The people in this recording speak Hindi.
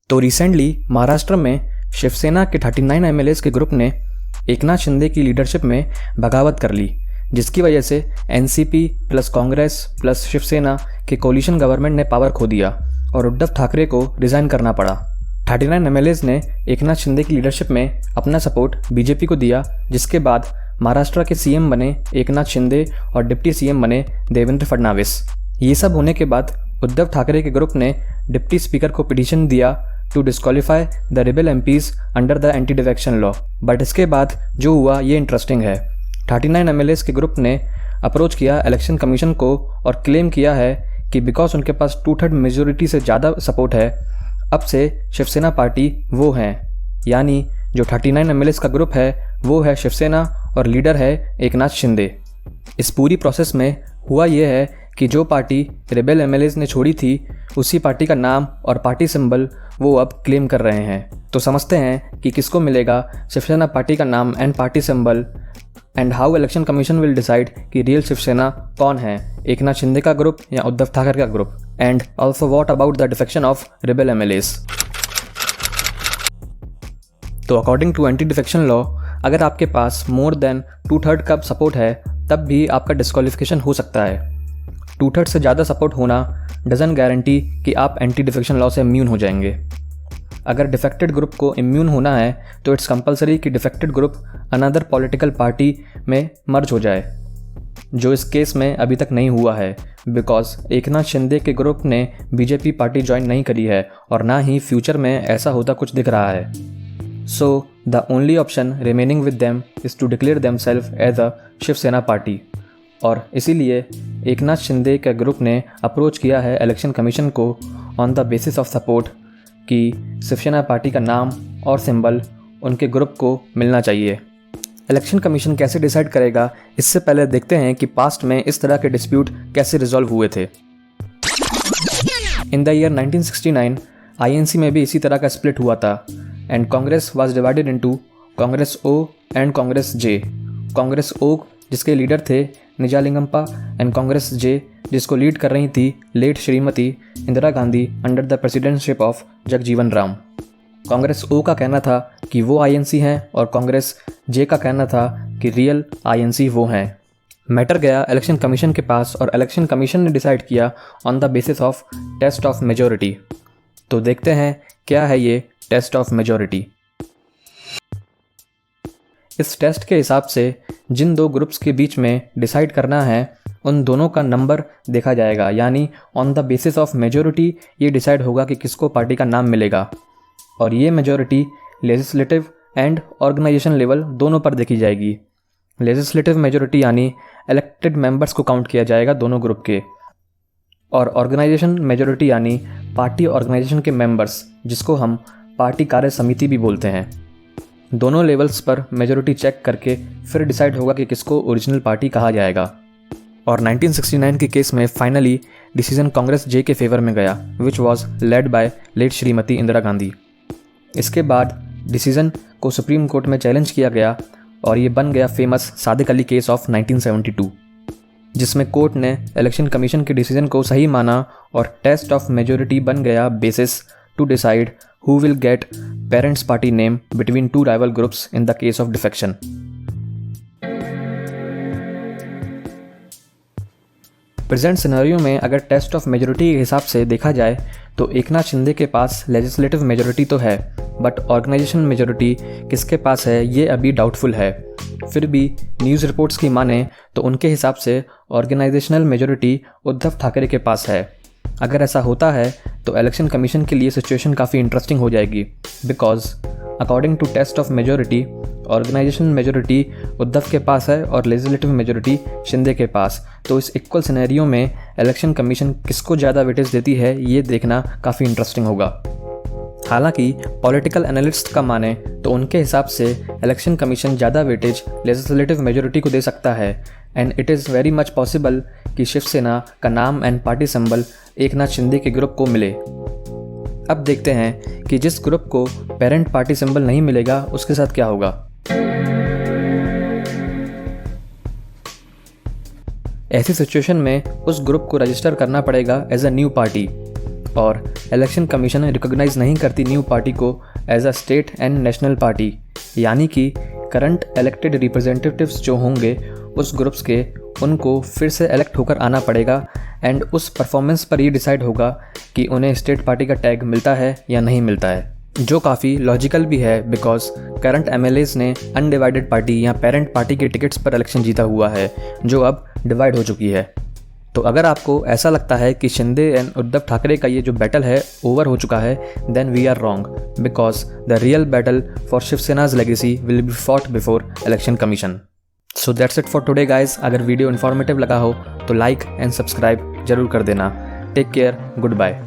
तो रिसेंटली महाराष्ट्र में शिवसेना के 39 एमएलएस के ग्रुप ने एकनाथ शिंदे की लीडरशिप में बगावत कर ली, जिसकी वजह से NCP plus Congress plus Shiv Sena के कोलिशन गवर्नमेंट ने पावर खो दिया और उद्धव ठाकरे को रिज़ाइन करना पड़ा। 39 एमएलएस ने एकनाथ शिंदे की लीडरशिप में अपना सपोर्ट बीजेपी को दिया, जिसके बाद महाराष्ट्र के सीएम बने एकनाथ शिंदे और डिप्टी सीएम बने देवेंद्र फडणवीस। ये सब होने के बाद उद्धव ठाकरे के ग्रुप ने डिप्टी स्पीकर को पिटीशन दिया to disqualify the rebel MPs under the anti defection law. But इसके बाद जो हुआ ये इंटरेस्टिंग है। 39 एमएलएस के ग्रुप ने अप्रोच किया इलेक्शन कमीशन को और क्लेम किया है कि बिकॉज उनके पास 2/3 मेजोरिटी से ज़्यादा सपोर्ट है, अब से शिवसेना पार्टी वो हैं, यानी जो 39 एमएलएस का ग्रुप है वो है शिवसेना और लीडर है एकनाथ शिंदे। इस पूरी प्रोसेस में हुआ ये है कि जो पार्टी रिबेल एमएलएस ने छोड़ी थी उसी पार्टी का नाम और पार्टी सिंबल वो अब क्लेम कर रहे हैं। तो समझते हैं कि किसको मिलेगा शिवसेना पार्टी का नाम and party symbol, and how election commission will decide कि रियल शिवसेना कौन है, एकनाथ शिंदे का ग्रुप या उद्धव ठाकरे का ग्रुप, and also what about the defection of rebel MLAs. तो according to anti defection law, अगर आपके पास मोर देन 2/3 का सपोर्ट है तब भी आपका डिस्क्वालिफिकेशन हो सकता है। 2/3 से ज़्यादा सपोर्ट होना डजंट गारंटी कि आप एंटी डिफेक्शन लॉ से इम्यून हो जाएंगे। अगर डिफेक्टेड ग्रुप को इम्यून होना है तो इट्स कंपलसरी कि defected group another political party में मर्ज हो जाए, जो इस केस में अभी तक नहीं हुआ है बिकॉज एकनाथ शिंदे के ग्रुप ने बीजेपी पार्टी ज्वाइन नहीं करी है और ना ही फ्यूचर में ऐसा होता कुछ दिख रहा है। So the only option remaining with them is to declare themselves as a Shiv Sena party, और इसीलिए एकनाथ शिंदे के ग्रुप ने अप्रोच किया है इलेक्शन कमीशन को on the basis of support कि शिवसेना पार्टी का नाम और सिंबल उनके ग्रुप को मिलना चाहिए। इलेक्शन कमीशन कैसे डिसाइड करेगा, इससे पहले देखते हैं कि पास्ट में इस तरह के डिस्प्यूट कैसे रिजॉल्व हुए थे। इन द ईयर 1969 आईएनसी में भी इसी तरह का स्प्लिट हुआ था and Congress was divided into Congress O and Congress J. Congress O जिसके लीडर थे निजालिंगप्पा एंड कांग्रेस जे जिसको लीड कर रही थी late Shrimati Indira Gandhi under the presidentship of Jagjivan Ram. Congress O का कहना था कि वो आईएनसी हैं और कांग्रेस जे का कहना था कि रियल आईएनसी वो हैं। मैटर गया इलेक्शन कमीशन के पास और इलेक्शन कमीशन ने डिसाइड किया on the basis of test of majority. तो देखते हैं क्या है ये टेस्ट ऑफ मेजॉरिटी। इस टेस्ट के हिसाब से जिन दो ग्रुप्स के बीच में डिसाइड करना है उन दोनों का नंबर देखा जाएगा, यानी on the basis of majority ये डिसाइड होगा कि किसको पार्टी का नाम मिलेगा, और ये majority legislative and organisation level दोनों पर देखी जाएगी। लेजिस्लेटिव मेजॉरिटी यानी इलेक्टेड मेंबर्स को काउंट किया जाएगा दोनों ग्रुप के, और ऑर्गेनाइजेशन मेजॉरिटी यानी पार्टी ऑर्गेनाइजेशन के मेंबर्स, जिसको हम पार्टी कार्य समिति भी बोलते हैं। दोनों लेवल्स पर मेजॉरिटी चेक करके फिर डिसाइड होगा कि किसको ओरिजिनल पार्टी कहा जाएगा। और 1969 के केस में फाइनली डिसीजन कांग्रेस जे के फेवर में गया, which was led by late Shrimati Indira Gandhi. इसके बाद डिसीजन को सुप्रीम कोर्ट में चैलेंज किया गया और ये बन गया famous Sadiq Ali case of 1972, जिसमें कोर्ट ने इलेक्शन कमीशन के डिसीजन को सही माना और टेस्ट ऑफ मेजॉरिटी बन गया basis to decide who will get parents party name between two rival groups in the case of defection. Present scenario में अगर टेस्ट ऑफ मेजॉरिटी के हिसाब से देखा जाए तो एकनाथ शिंदे के पास लेजिस्लेटिव मेजॉरिटी तो है, बट ऑर्गेनाइजेशन मेजॉरिटी किसके पास है ये अभी डाउटफुल है। फिर भी न्यूज़ रिपोर्ट्स की माने तो उनके हिसाब से ऑर्गेनाइजेशनल मेजॉरिटी उद्धव ठाकरे के पास है। अगर ऐसा होता है तो इलेक्शन कमीशन के लिए सिचुएशन काफ़ी इंटरेस्टिंग हो जाएगी because according to test of majority organisation majority Uddhav के पास है और लेजिस्लेटिव मेजॉरिटी शिंदे के पास। तो इस इक्वल सिनेरियो में इलेक्शन कमीशन किसको ज़्यादा वेटेज देती है ये देखना काफ़ी इंटरेस्टिंग होगा। हालांकि पॉलिटिकल एनालिस्ट का माने तो उनके हिसाब से इलेक्शन कमीशन ज़्यादा वेटेज लेजिस्लेटिव मेजॉरिटी को दे सकता है and it is very much possible कि शिवसेना का नाम and party symbol Eknath Shinde के ग्रुप को मिले। अब देखते हैं कि जिस ग्रुप को पेरेंट पार्टी सिंबल नहीं मिलेगा उसके साथ क्या होगा। ऐसी सिचुएशन में उस ग्रुप को रजिस्टर करना पड़ेगा एज अ न्यू पार्टी और इलेक्शन कमीशन रिकॉग्नाइज नहीं करती न्यू पार्टी को as a state and national party, यानी कि करंट इलेक्टेड रिप्रेजेंटेटिव्स जो होंगे उस ग्रुप्स के, उनको फिर से इलेक्ट होकर आना पड़ेगा एंड उस परफॉर्मेंस पर ये डिसाइड होगा कि उन्हें स्टेट पार्टी का टैग मिलता है या नहीं मिलता है, जो काफ़ी लॉजिकल भी है बिकॉज करंट एमएलएज ने अनडिवाइडेड पार्टी या पेरेंट पार्टी के टिकट्स पर इलेक्शन जीता हुआ है जो अब डिवाइड हो चुकी है। तो अगर आपको ऐसा लगता है कि शिंदे एंड उद्धव ठाकरे का ये जो बैटल है ओवर हो चुका है, then we are wrong because the real battle for Shivsena's legacy will be fought before election commission. So that's it for today guys. अगर वीडियो इन्फॉर्मेटिव लगा हो तो लाइक एंड सब्सक्राइब जरूर कर देना। Take care, good bye.